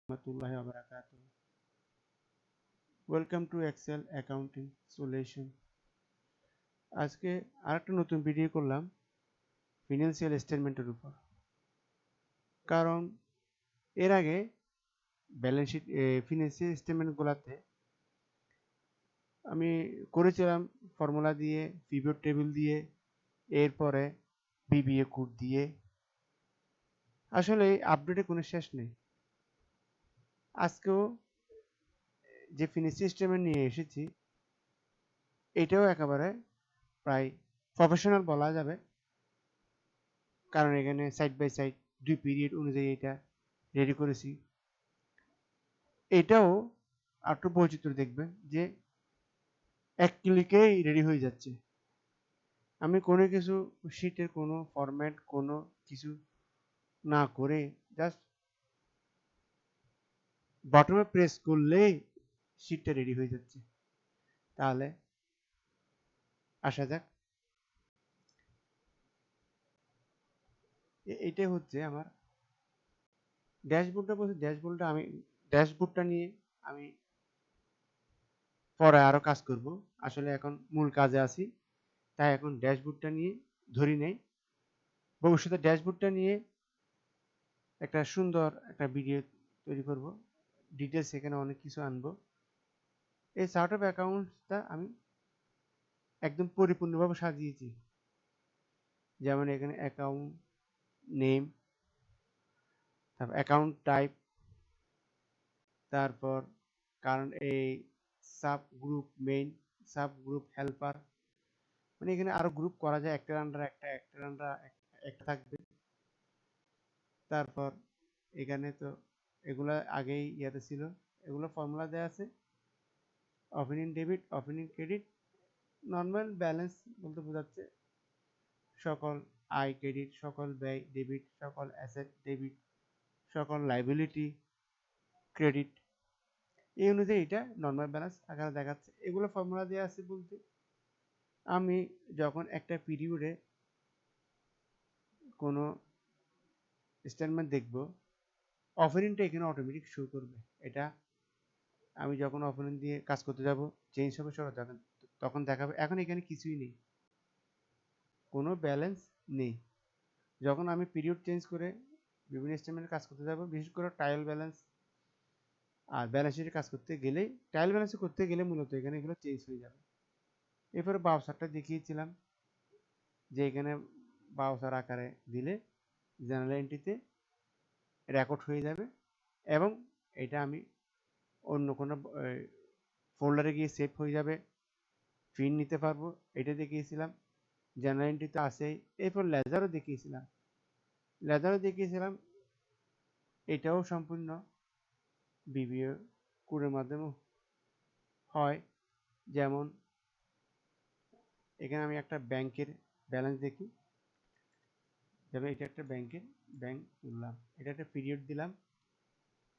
warahmatullahi wabarakatuh. Welcome to Excel accounting solution. আজকে আরেকটা নতুন ভিডিও করলাম ফিনান্সিয়াল স্টেটমেন্টের উপর। কারণ এর আগে ব্যালেন্স শিট ফিনান্সিয়াল স্টেটমেন্টগুলোতে আমি করেছিলাম ফর্মুলা দিয়ে, পিভট টেবিল দিয়ে, এরপরে বিবিএ কোড দিয়ে। আসলে আপডেটে কোনো শেষ নেই। আজকেও যে ফিনান্সিয়াল স্টেটমেন্ট নিয়ে এসেছি এটাও একেবারে প্রায় প্রফেশনাল বলা যাবে, কারণ এখানে সাইড বাই সাইড 2 পিরিয়ড অনুযায়ী এটা রেডি করেছি। এটাও একটু বৈচিত্র্য দেখবেন যে এক ক্লিকেই রেডি হয়ে যাচ্ছে। আমি কোনো কিছু শিটের কোনো ফরম্যাট কোনো কিছু না করে জাস্ট বটমে প্রেস করলেই শিটটা রেডি হয়ে যাচ্ছে। তাহলে আসা যাক। এটাই হচ্ছে আমার ড্যাশবোর্ডটা নিয়ে আমি পরে আরো কাজ করব। আসলে এখন মূল কাজে আছি, তাই এখন ড্যাশবোর্ডটা নিয়ে ধরি নেই। ভবিষ্যতে ড্যাশবোর্ডটা নিয়ে একটা সুন্দর একটা ভিডিও তৈরি করব, ডিটেলস এখানে অনেক কিছু আনবো। এই চার্ট অফ অ্যাকাউন্টসটা আমি একদম পরিপূর্ণভাবে সাজিয়েছি। যেমন এখানে অ্যাকাউন্ট নেম, তারপর অ্যাকাউন্ট টাইপ, তারপর কারণ এই sub group main, sub group helper, মানে এখানে আরো গ্রুপ করা যায়, একটার আন্ডার একটার আন্ডার একটা থাকবে। তারপর এখানে তো এগুলা আগেই ইয়াতে ছিল, এগুলো ফর্মুলা দেওয়া আছে। Opening debit, opening credit, normal balance বলতে বোঝাচ্ছে সকল আয় ক্রেডিট, সকল ব্যয় ডেবিট, সকল অ্যাসেট ডেবিট, সকল লাইবিলিটি ক্রেডিট। এই অনুযায়ী এটা নর্মাল ব্যালেন্স আকারে দেখাচ্ছে। এগুলো ফর্মুলা দেওয়া আছে বলতে আমি যখন একটা পিরিয়ডে কোনো স্টেটমেন্ট দেখব, ওপেনিংটা এখানে অটোমেটিক শো করবে। এটা আমি যখন ওপেনিং দিয়ে কাজ করতে যাব, চেঞ্জ হবে সব তখন দেখাবে। এখন এখানে কিছুই নেই, কোনো ব্যালেন্স নেই। যখন আমি পিরিয়ড চেঞ্জ করে বিভিন্ন স্টেটমেন্টে কাজ করতে যাব, বিশেষ করে ট্রায়াল ব্যালেন্স আর ব্যালেন্স শিটে কাজ করতে গেলেই, ট্রায়াল ব্যালেন্স করতে গেলে মূলত এখানে এগুলো চেঞ্জ হয়ে যাবে। এরপরে বাউচারটা দেখিয়েছিলাম যে এখানে বাউচার আকারে দিলে জেনারেল এন্ট্রিতে রেকর্ড হয়ে যাবে এবং এটা আমি অন্য কোনো ফোল্ডারে গিয়ে সেভ হয়ে যাবে, প্রিন্ট নিতে পারবো। এটা দেখিয়েছিলাম। জেনারেল এন্ট্রিতে আসেই। এরপর লেজারও দেখিয়েছিলাম। এটাও সম্পূর্ণ বিবিএ কোডের মাধ্যমে হয়। যেমন এখানে আমি একটা ব্যাংকের ব্যালেন্স দেখি, যেমন এটা একটা ব্যাংক তুললাম, এটা একটা পিরিয়ড দিলাম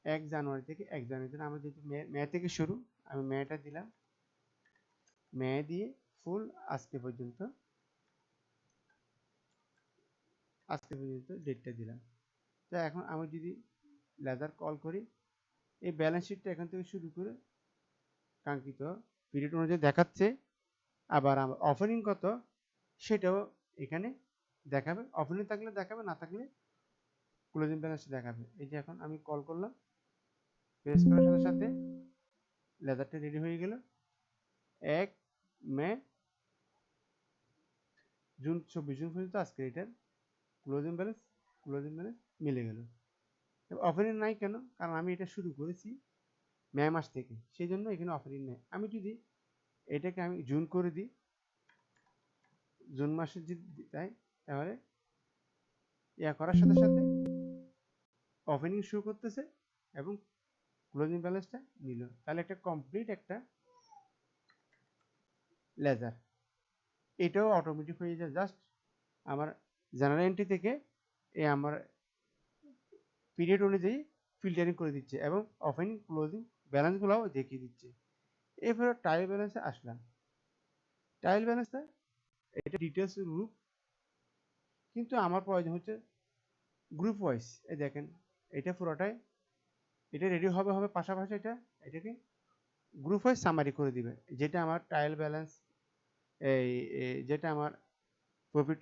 1 জানুয়ারি থেকে 1 জানুয়ারি, আমার যেহেতু মে থেকে শুরু, আমি মেটা দিলাম। মে দিয়ে ফুল আজকে পর্যন্ত ডেটটা দিলাম। তো এখন আমি যদি লেজার কল করি, এই ব্যালেন্স শিটটা এখান থেকে শুরু করে কাঙ্ক্ষিত পিরিয়ড অনুযায়ী দেখাচ্ছে। আবার আমার অফারিং কত সেটাও এখানে দেখাবে। অফারিং থাকলে দেখাবে, না থাকলে ক্লোজিং ব্যালেন্স দেখাবে। এই যে এখন আমি কল করলাম, প্রেস করার সাথে সাথে লেজারটা রেডি হয়ে গেল। 1 মে, জুন 24 জুন পর্যন্ত আজকে এটার ক্লোজিং ব্যালেন্স মিলে গেল। অফারিং নাই কেন? কারণ আমি এটা শুরু করেছি মে মাস থেকে, সেই জন্য এখানে অফারিং নেই। আমি যদি এটাকে আমি জুন করে দিই, জুন মাসের যদি তাই, তাহলে ইয়া করার সাথে সাথে ওপেনিং শো করতেছে এবং ক্লোজিং ব্যালেন্সটা নিল। তাহলে একটা কমপ্লিট একটা লেজার। এটাও অটোমেটিক হয়ে যায়। জাস্ট আমার জেনারেল এন্ট্রি থেকে আমার পিরিয়ড অনুযায়ী ফিল্টারিং করে দিচ্ছে এবং ওপেনিং ক্লোজিং ব্যালেন্সগুলোও দেখিয়ে দিচ্ছে। এরপরে ট্রায়াল ব্যালেন্সে আসলাম। ট্রায়াল ব্যালেন্সটা এটা ডিটেলস গ্রুপ, কিন্তু আমার প্রয়োজন হচ্ছে গ্রুপ ওয়াইজ। এই দেখেন, এটা পুরোটাই এটা রেডি হবে পাশাপাশি এটাকে গ্রুপ ওয়াইজ সামারি করে দিবে, যেটা আমার ট্রায়াল ব্যালেন্স, যেটা আমার প্রফিট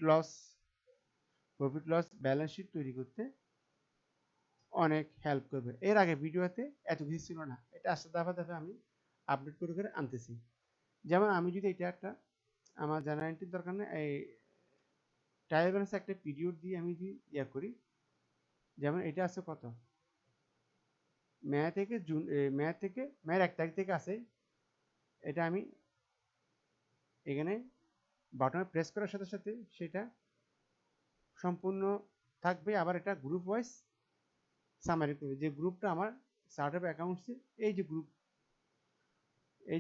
লস ব্যালেন্স শিট তৈরি করতে অনেক হেল্প করবে। এর আগে ভিডিওতে এত কিছু ছিল না, এটা আস্তে ধাপে আমি আপডেট করে আনতেছি। যেমন আমি যদি এটা একটা আমার জার্নাল এন্ট্রির দরকার নেই, এই ট্রায়াল ব্যালেন্স একটা পিরিয়ড দিয়ে আমি যদি করি, যেমন এটা আছে কত মেয়ের 1 তারিখ থেকে আছে, এটা আমি এখানে বাটনে প্রেস করার সাথে সাথে সেটা সম্পূর্ণ থাকবে। আবার এটা গ্রুপ ওয়াইজ সামারি করবে, যে গ্রুপটা আমার চার্ট অফ অ্যাকাউন্টসে এই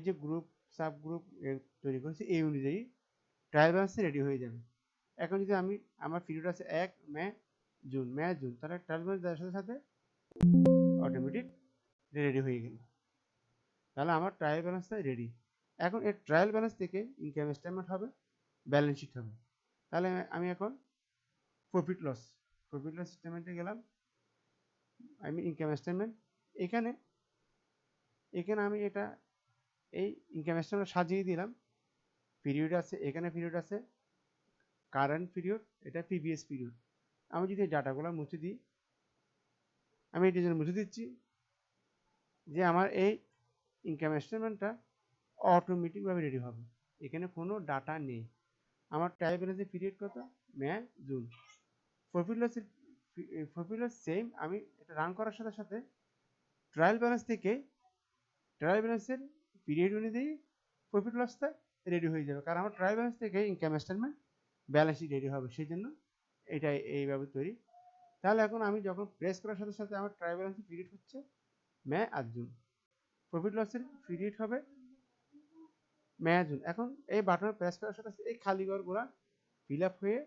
যে গ্রুপ সাব গ্রুপ তৈরি করেছি এই অনুযায়ী ট্রায়াল ব্যালেন্স রেডি হয়ে যাবে। এখন যদি আমি আমার পিরিয়ড আছে 1 মে জুন, তাহলে ট্রায়াল ব্যালেন্স দেওয়ার সাথে সাথে অটোমেটিক রেডি হয়ে গেল। তাহলে আমার ট্রায়াল ব্যালেন্সটা রেডি। এখন এই ট্রায়াল ব্যালেন্স থেকে ইনকাম স্টেটমেন্ট হবে, ব্যালেন্স শিট হবে। তাহলে আমি এখন প্রফিট লস স্টেটমেন্টে গেলাম, আমি ইনকাম স্টেটমেন্ট, এখানে আমি এটা এই ইনকাম স্টেটমেন্ট সাজিয়ে দিলাম। পিরিয়ড আছে, এখানে পিরিয়ড আছে কারেন্ট পিরিয়ড, এটা প্রিভিয়াস পিরিয়ড। আমি যদি এই ডাটাগুলো মুছে দিই, আমি এটির জন্য মুছে দিচ্ছি যে আমার এই ইনকাম স্টেটমেন্টটা অটোমেটিকভাবে রেডি হবে, এখানে কোনো ডাটা নেই। আমার ট্রায়াল ব্যালেন্সের পিরিয়ড কত, May June. Profit loss same, আমি এটা রান করার সাথে সাথে ট্রায়াল ব্যালেন্সের পিরিয়ড অনুযায়ী প্রফিট লসটা রেডি হয়ে যাবে, কারণ আমার ট্রায়াল ব্যালেন্স থেকে income statement balance sheet ready হবে, সেই জন্য এটা এইভাবে তৈরি। তাহলে এখন আমি যখন প্রেস করার সাথে সাথে আমার ট্রায়াল ব্যালেন্সের পিরিয়ড হচ্ছে মে আর জুন, প্রফিট লসের পিরিয়ড হবে মে আর জুন। এখন এই বাটন প্রেস করার সাথে সাথে এই খালি ঘরগুলো ফিল আপ হয়ে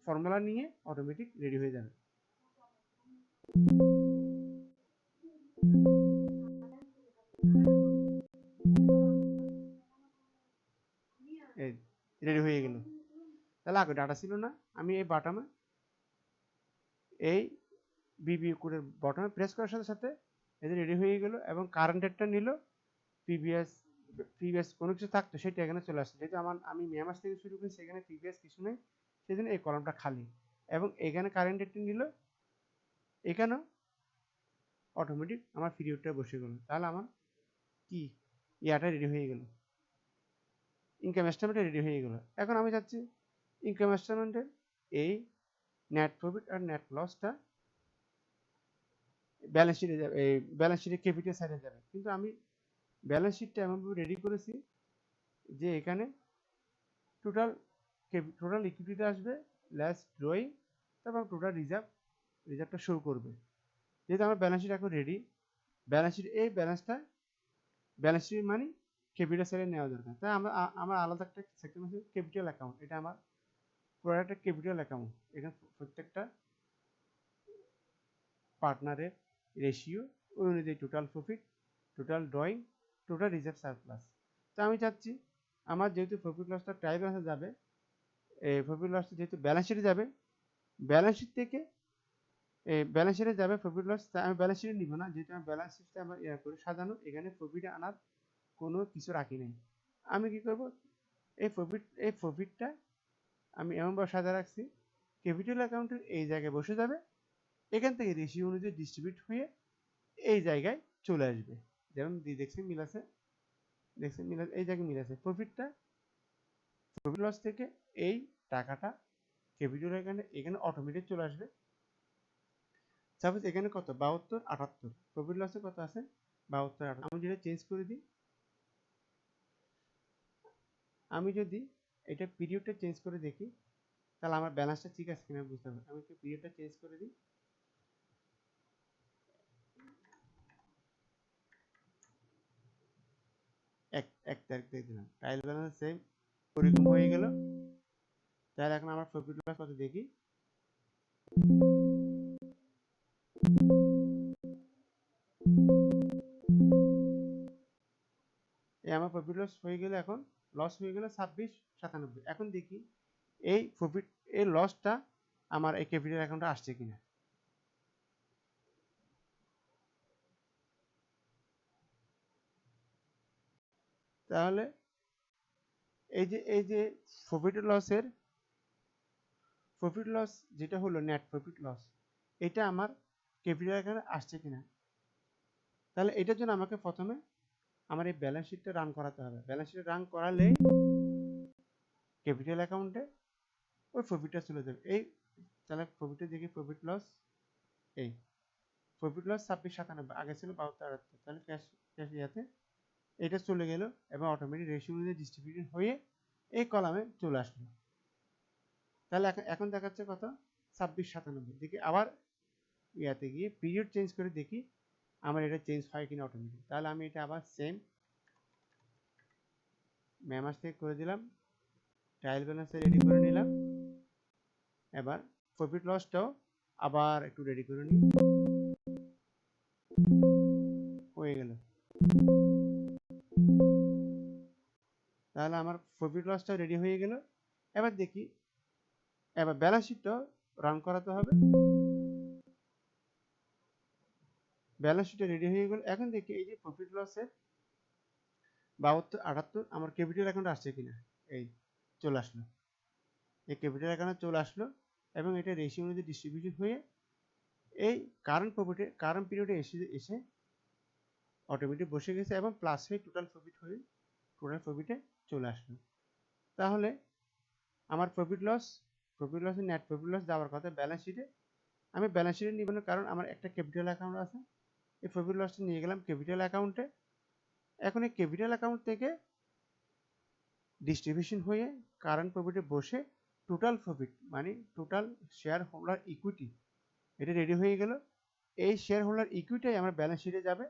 ফর্মুলা নিয়ে অটোমেটিক রেডি হয়ে যাবে। রেডি হয়ে গেল। তাহলে আগে ডাটা ছিল না, আমি এই বাটনে এই বিবি কোডের বটমে প্রেস করার সাথে সাথে এটা রেডি হয়ে গেল, এবং কারেন্ট ডেটটা নিল, প্রিভিয়াস কোনো কিছু থাকতো সেটা এখানে চলে আসছে। যেহেতু আমি মে মাস থেকে শুরু করি, সেখানে প্রিভিয়াস কিছু নেই, সেই জন্য এই কলামটা খালি, এবং এখানে কারেন্ট ডেটটা নিল, এখানেও অটোমেটিক আমার পিরিয়ডটা বসে গেল। তাহলে আমার কি ইয়াটা রেডি হয়ে গেল, ইনকাম স্টেটমেন্টটা রেডি হয়ে গেল। এখন আমি চাচ্ছি ইনকাম স্টেটমেন্টের এই নেট প্রফিট আর নেট লসটা ব্যালেন্স শিটে যাবে, এই ব্যালেন্স শিটে ক্যাপিটাল সাইডে যাবে, কিন্তু আমি ব্যালেন্স শিটটা এমনভাবে রেডি করেছি যে এখানে টোটাল ইকুইটিতে আসবে, লেস ড্রয়িং, তারপর টোটাল রিজার্ভটা শো করবে। যেহেতু আমার ব্যালেন্স শিট এখন রেডি, ব্যালেন্স শিট মানে ক্যাপিটাল সাইডে নেওয়া দরকার, তাই আমার আলাদা একটা সেকশন আছে ক্যাপিটাল অ্যাকাউন্ট, এটা আমার পুরো একটা ক্যাপিটাল অ্যাকাউন্ট। এখানে প্রত্যেকটা পার্টনারের রেশিও ওই অনুযায়ী total profit, total drawing, total reserve surplus. তো আমি চাচ্ছি আমার যেহেতু প্রফিট লসটা ট্রায়াল ব্যালেন্সে যাবে, এই প্রফিট লসটা যেহেতু ব্যালেন্স শিটে যাবে, ব্যালেন্স শিট থেকে ব্যালেন্স শিটে যাবে প্রফিট লস, আমি ব্যালেন্স শিটে নিব না, যেহেতু আমি ব্যালেন্স শিটটা আমার করে সাজানো, এখানে প্রফিটে আনার কোনো কিছু রাখি নাই। আমি কি করব, এই প্রফিটটা আমি এমনভাবে সাজা রাখছি, ক্যাপিটাল অ্যাকাউন্টের এই জায়গায় বসে যাবে, এখান থেকে রেশিও অনুযায়ী ডিস্ট্রিবিউট হয়ে এই জায়গায় চলে আসবে। যেমন দেখছেন মিল আছে, এই জায়গায় মিল আছে। প্রফিট লস থেকে এই টাকাটা ক্যাপিটাল এখানে অটোমেটিক চলে আসবে। সাপোজ এখানে কত 72 78, প্রফিট লসে কত আছে 72 78। আমি যেটা চেঞ্জ করে দিই, আমি যদি এটা পিরিয়ডটা চেঞ্জ করে দেখি, তাহলে আমার ব্যালেন্সটা ঠিক আছে কিনা বুঝতে হবে। আমি একটু পিরিয়ডটা চেঞ্জ করে দিই, এক তারিখ থেকে দিলাম, ট্রায়াল ব্যালেন্স সেম ওরকম হয়ে গেল। তাহলে এখন আমার প্রফিট লস কত দেখি, এই আমার প্রফিট লস হয়ে গেল, এখন লস হয়ে গেল 2697। এখন দেখি এই লসটা আমার এই ক্যাপিটাল অ্যাকাউন্টে আসছে কিনা। তাহলে এই যে প্রফিট লস যেটা হলো নেট প্রফিট লস, এটা আমার ক্যাপিটাল অ্যাকাউন্টে আসছে কিনা। তাহলে এটার জন্য আমাকে প্রথমে আমার এই ব্যালেন্স শিটটা রান করাতে হবে। ব্যালেন্স শিট রান করালেই ক্যাপিটাল অ্যাকাউন্টে ওই প্রফিটটা চলে যাবে। এই তাহলে প্রফিটে দেখি প্রফিট লস, এই প্রফিট লস 2697, আগে ছিল 7278। তাহলে ক্যাশ ইয়াতে এটা চলে গেল এবং অটোমেটিক রেশিও অনুযায়ী ডিস্ট্রিবিউশন হয়ে এই কলামে চলে আসলো। তাহলে এখন দেখাচ্ছে কত, 2697। দেখি আবার ইয়াতে গিয়ে পিরিয়ড চেঞ্জ করে দেখি আমার এটা চেঞ্জ হয় কিনা অটোমেটিক। তাহলে আমি এটা আবার সেম ম্যামাস থেকে করে দিলাম, ট্রায়াল ব্যালেন্সে রেডি করে নিলাম। এবার প্রফিট লসটাও আবার একটু রেডি করে নিই, হয়ে গেল। তাহলে আমার প্রফিট লসটা রেডি হয়ে গেল। এবার দেখি, এবার ব্যালেন্স শিটটাও রান করাতে হবে। ব্যালেন্স শিটটা রেডি হয়ে গেল। এখন দেখি এই যে প্রফিট লসের 72 78 আমার ক্যাপিটাল অ্যাকাউন্টে আসছে কিনা। এই চলে আসলো, এই ক্যাপিটাল অ্যাকাউন্টে চলে আসলো এবং এটা রেশিও অনুযায়ী ডিস্ট্রিবিউশন হয়ে এই কারেন্ট পিরিয়ডে এসে অটোমেটিক বসে গেছে এবং প্লাস হয়ে টোটাল প্রফিটে চলে আসলো। তাহলে আমার profit loss net profit loss যাওয়ার কথা ব্যালেন্স শিটে। আমি ব্যালেন্স শিটে নিব না, কারণ আমার একটা ক্যাপিটাল অ্যাকাউন্ট আছে। এই প্রফিট লসটা নিয়ে গেলাম ক্যাপিটাল অ্যাকাউন্টে। এখন এই ক্যাপিটাল অ্যাকাউন্ট থেকে ডিস্ট্রিবিউশন হয়ে কারেন্ট প্রফিটে বসে টোটাল প্রফিট মানে টোটাল শেয়ার হোল্ডার ইকুইটি এটা রেডি হয়ে গেল। এই শেয়ার হোল্ডার ইকুইটি আমার ব্যালেন্স শিটে যাবে।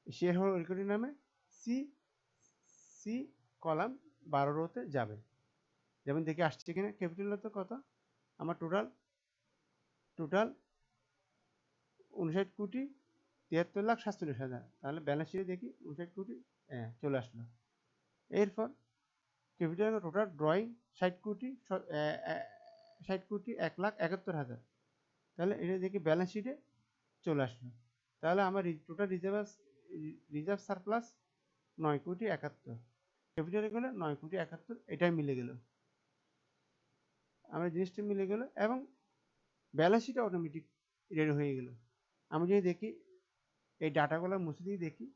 শেয়ার হোল্ডার ইকুইটি নামে সি কলাম 12 রোতে যাবে। যেমন দেখি আসছে কিনা ক্যাপিটাল তো কত, আমার টোটাল 59,73,47,000। তাহলে ব্যালেন্স শিটে দেখি 59 কোটি, হ্যাঁ চলে আসলো। এরপর ক্যাপিটাল টোটাল ড্রয়িং 60,61,71,000। তাহলে এটা দেখি ব্যালেন্স শিটে চলে আসলো। তাহলে আমার টোটাল রিজার্ভ সারপ্লাস 9,71,000। ক্যাপিটালে গেলে 9,71,000, এটাই মিলে গেল, আমার জিনিসটা মিলে গেল এবং ব্যালেন্স শিট অটোমেটিক রেডি হয়ে গেল। আমি যদি দেখি এই ডাটাগুলো মুছে দিয়ে দেখি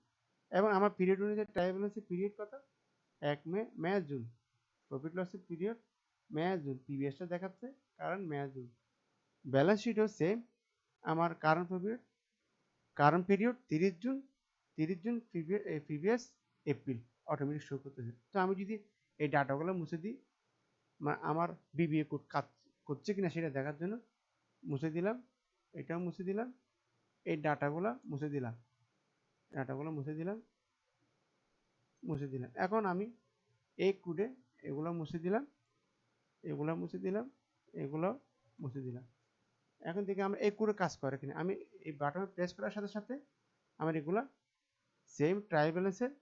এবং আমার পিরিয়ড অনুযায়ী ট্রায়াল ব্যালেন্সের পিরিয়ড কত, 1 মে জুন। প্রফিট লসের পিরিয়ড মে জুন, পিভিএসটা দেখাচ্ছে কারণ মে জুন। ব্যালেন্স শিটও সেম, আমার current period 30 June previous April automatic show করতেছে। তো আমি যদি এই ডাটাগুলো মুছে দিই, আমার বিবিএ কোড কাজ করছে কিনা সেটা দেখার জন্য মুছে দিলাম, এটাও মুছে দিলাম, এই ডাটাগুলো মুছে দিলাম, এখন আমি এই কোডে এগুলো মুছে দিলাম, এগুলো মুছে দিলাম। এখন থেকে আমরা এই কোডে কাজ করে কিনা, আমি এই বাটনে প্রেস করার সাথে সাথে আমার এগুলা সেম ট্রায়াল ব্যালেন্সের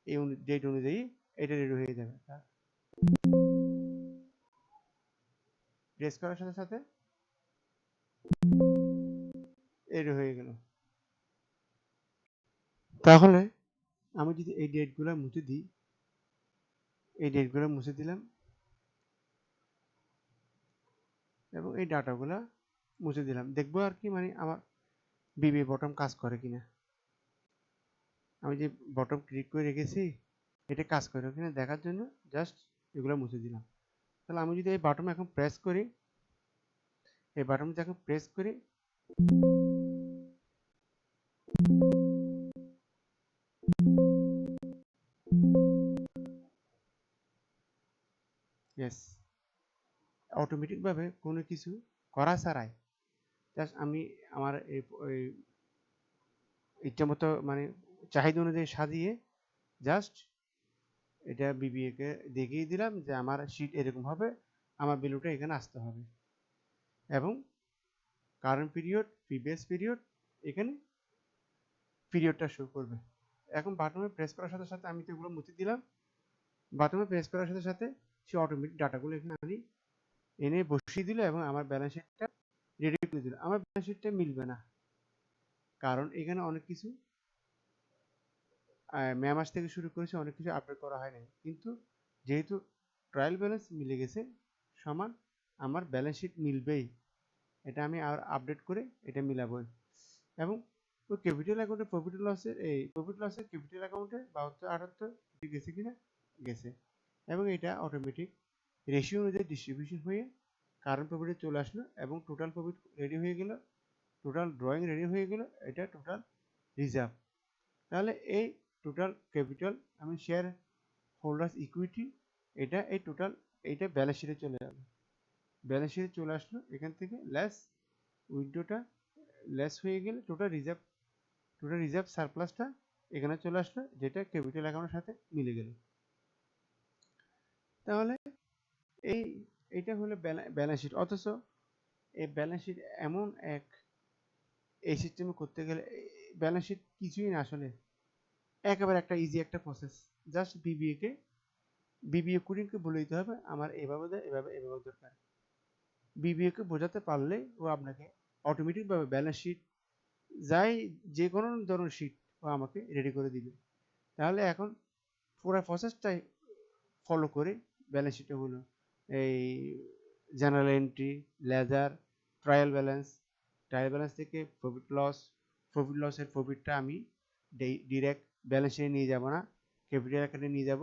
এই ডেট অনুযায়ী এটা রেডি হয়ে যাবে। প্রেস করার সাথে সাথে রেডি হয়ে গেল। তাহলে আমি যদি এই ডেটগুলো মুছে দিই, এই ডেটগুলো মুছে দিলাম এবং এই ডাটাগুলো মুছে দিলাম, দেখবো আর কি মানে আমার বিবি বটম কাজ করে কিনা। আমি যে বটম ক্লিক করে রেখেছি এটা কাজ করে কিনা দেখার জন্য জাস্ট এগুলো মুছে দিলাম। তাহলে আমি যদি এই বাটন এখন প্রেস করি, এই বাটনটা এখন প্রেস করি, ইয়েস, অটোমেটিকভাবে কোনো কিছু করা ছাড়াই জাস্ট আমি আমার এই ইচ্ছা মতো মানে চাহিদা অনুযায়ী সাজিয়ে জাস্ট এটা বিবিএ কে দেখিয়ে দিলাম যে আমার শিট এরকম হবে, আমার ভ্যালুটা এখানে আসতে হবে এবং কারেন্ট পিরিয়ড প্রিভিয়াস পিরিয়ড এখানে পিরিয়ডটা শো করবে। এখন বাটনে প্রেস করার সাথে সাথে আমি তো এগুলো মুছে দিলাম, বাটনে প্রেস করার সাথে সাথে সে অটোমেটিক ডাটাগুলো এখানে আমি এনে বসিয়ে দিল এবং আমার ব্যালেন্স শিটটা রেডি করে দিল। আমার ব্যালেন্স শিটটা মিলবে না, কারণ এখানে অনেক কিছু মে মাস থেকে শুরু করেছি, অনেক কিছু আপডেট করা হয় নাই, কিন্তু যেহেতু ট্রায়াল ব্যালেন্স মিলে গেছে সমান, আমার ব্যালেন্স শিট মিলবেই, এটা আমি আর আপডেট করে এটা মিলাবই। এবং ওই ক্যাপিটাল অ্যাকাউন্টে প্রফিট লসের ক্যাপিটাল অ্যাকাউন্টে 72 78 গেছে কিনা, গেছে। এবং এটা অটোমেটিক রেশিও অনুযায়ী ডিস্ট্রিবিউশন হয়ে কারেন্ট প্রফিটে চলে আসলো এবং টোটাল প্রফিট রেডি হয়ে গেল, টোটাল ড্রয়িং রেডি হয়ে গেল, এটা টোটাল রিজার্ভ। তাহলে এই টোটাল ক্যাপিটাল আমি শেয়ার হোল্ডার্স ইকুইটি, এটা এই টোটাল এইটা ব্যালেন্স শিটে চলে যাবে, ব্যালেন্স শিটে চলে আসলো, এখান থেকে লেস উইথড্রটা লেস হয়ে গেলে টোটাল রিজার্ভ সারপ্লাসটা এখানে চলে আসলো, যেটা ক্যাপিটাল অ্যাকাউন্টের সাথে মিলে গেল। তাহলে এইটা হলো ব্যালেন্স শিট। অথচ এই ব্যালেন্স শিট এমন এই সিস্টেমে করতে গেলে ব্যালেন্স শিট কিছুই না, আসলে একেবারে একটা ইজি একটা প্রসেস। জাস্ট বিবিএ কোডিংকে বলে দিতে হবে আমার এভাবে দরকার। বিবিএকে বোঝাতে পারলে ও আপনাকে অটোমেটিকভাবে ব্যালেন্স শিট যে কোনো ধরনের শিট ও আমাকে রেডি করে দিবে। তাহলে এখন পুরো প্রসেসটাই ফলো করে ব্যালেন্স শিটে হলো এই general entry, ledger, trial balance থেকে প্রফিট লসের প্রফিটটা আমি ডিরেক্ট ব্যালেন্স শিটে নিয়ে যাব না, ক্যাপিটাল অ্যাকাউন্টে নিয়ে যাব,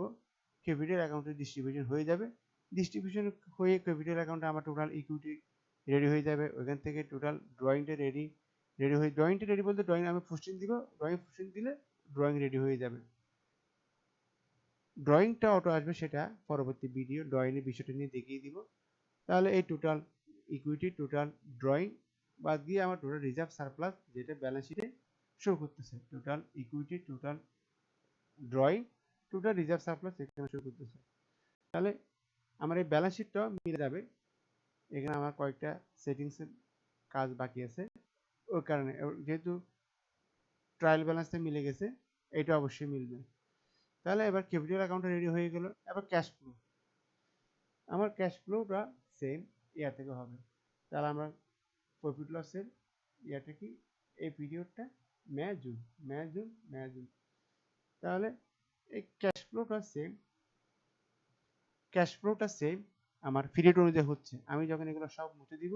ক্যাপিটাল অ্যাকাউন্টে ডিস্ট্রিবিউশন হয়ে যাবে, ডিস্ট্রিবিউশন হয়ে ক্যাপিটাল অ্যাকাউন্টে আমার টোটাল ইকুইটি রেডি হয়ে যাবে। ওইখান থেকে টোটাল ড্রয়িংটা রেডি বলতে ড্রয়িং আমি ফুস্টিং দিব, দিলে ড্রয়িং রেডি হয়ে যাবে। ড্রয়িংটা অটো আসবে, সেটা পরবর্তী ভিডিও ড্রয়িংয়ের বিষয়টা নিয়ে দেখিয়ে দিব। তাহলে এই টোটাল ইকুইটি, টোটাল ড্রয়িং বাদ দিয়ে আমার টোটাল রিজার্ভ সারপ্লাস, যেটা ব্যালেন্স শিটে শো করতেছে, total equity, total drawing, total reserve surplus এখানে শো করতেছে। তাহলে আমার এই ব্যালেন্স শিটটা মিলে যাবে। এখানে আমার কয়েকটা সেটিংসের কাজ বাকি আছে, ওই কারণে যেহেতু ট্রায়াল ব্যালেন্সটা মিলে গেছে, এটা অবশ্যই মিলবে। তাহলে এবার ক্যাপিটাল অ্যাকাউন্টটা রেডি হয়ে গেল। এবার ক্যাশ ফ্লো, আমার ক্যাশ ফ্লোটা সেম ইয়া থেকে হবে। তাহলে আমরা প্রফিট লসের ইয়াটা কি, এই পিরিয়ডটা মে জুন। তাহলে এই ক্যাশ ফ্লোটা সেম আমার পিরিয়ড অনুযায়ী হচ্ছে। আমি যখন এগুলো সব মুছে দিব,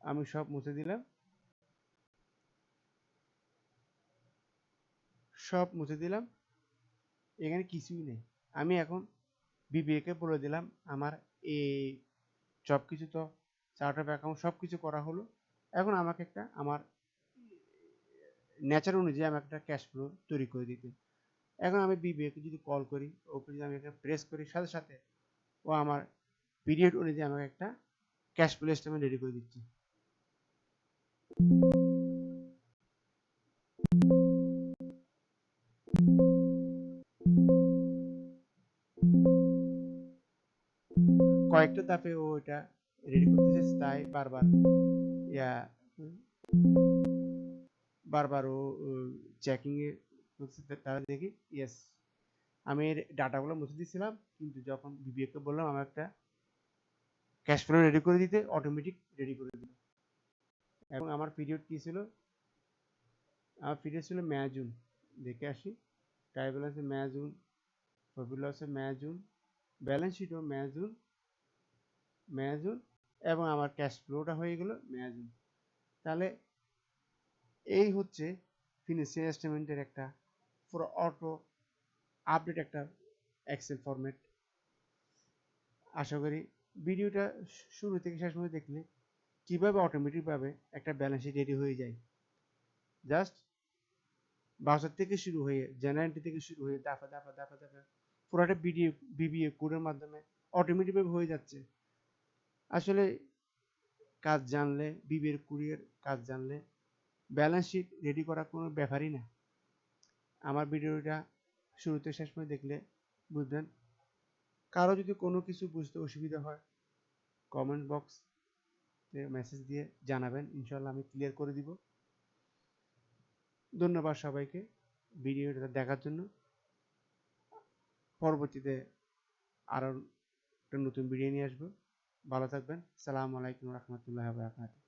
আমি সব মুছে দিলাম, এখানে কিছুই নেই। আমি এখন বিবিএকে বলে দিলাম আমার এই সব কিছু তো চার্ট অফ অ্যাকাউন্ট সব কিছু করা হলো, এখন আমাকে আমার নেচার অনুযায়ী আমাকে একটা ক্যাশ ফ্লো তৈরি করে দিতে। এখন আমি বিবিএকে যদি কল করি, ওকে যদি আমি একটা প্রেস করি, সাথে সাথে ও আমার পিরিয়ড অনুযায়ী আমাকে একটা ক্যাশ ফ্লো স্টেটমেন্ট রেডি করে দিচ্ছে। কয়েকটা ধাপে ও এটা রেডি করতেছে, তাই বারবার ও চেকিং এ করছে। তারা দেখি ইয়েস, আমি এর ডাটাগুলো মুছে দিয়েছিলাম, কিন্তু যখন বিবিএকে বললাম আমার একটা ক্যাশ ফ্লো রেডি করে দিতে, অটোমেটিক রেডি করে দিল। এবং আমার পিরিয়ড কি ছিল, আমার পিরিয়ড ছিল মে জুন। দেখে আসি, ট্রায়াল ব্যালেন্সে মে জুন, প্রফিট লসে মে জুন, ব্যালেন্স শিটও মে জুন, এবং আমার ক্যাশ ফ্লোটা হয়ে গেল মে জুন। তাহলে এই হচ্ছে ফিনান্সিয়াল স্টেটমেন্টের একটা পুরো অটো আপডেট একটা এক্সেল ফরম্যাট। আশা করি ভিডিওটা শুরু থেকে শেষ পর্যন্ত দেখলে কিভাবে অটোমেটিকভাবে একটা ব্যালেন্স শিট রেডি হয়ে যায়। জাস্ট বাজার থেকে শুরু হয়ে জেনারেল থেকে শুরু হয়ে দাফা পুরোটা বিবিএ কোডের মাধ্যমে অটোমেটিকভাবে হয়ে যাচ্ছে। আসলে কাজ জানলে, বিবিএর কোডের কাজ জানলে ব্যালেন্স শিট রেডি করা কোনো ব্যাপারই না। আমার ভিডিওটা শুরুতে শেষ পর্যন্ত দেখলে বুঝবেন। কারো যদি কোনো কিছু বুঝতে অসুবিধা হয়, কমেন্ট বক্স মেসেজ দিয়ে জানাবেন, ইনশাল্লাহ আমি ক্লিয়ার করে দিব। ধন্যবাদ সবাইকে ভিডিওটা দেখার জন্য। পরবর্তীতে আরও একটা নতুন ভিডিও নিয়ে আসবো। ভালো থাকবেন। আসসালামু আলাইকুম রহমতুল্লাহ বারাকাতুহু।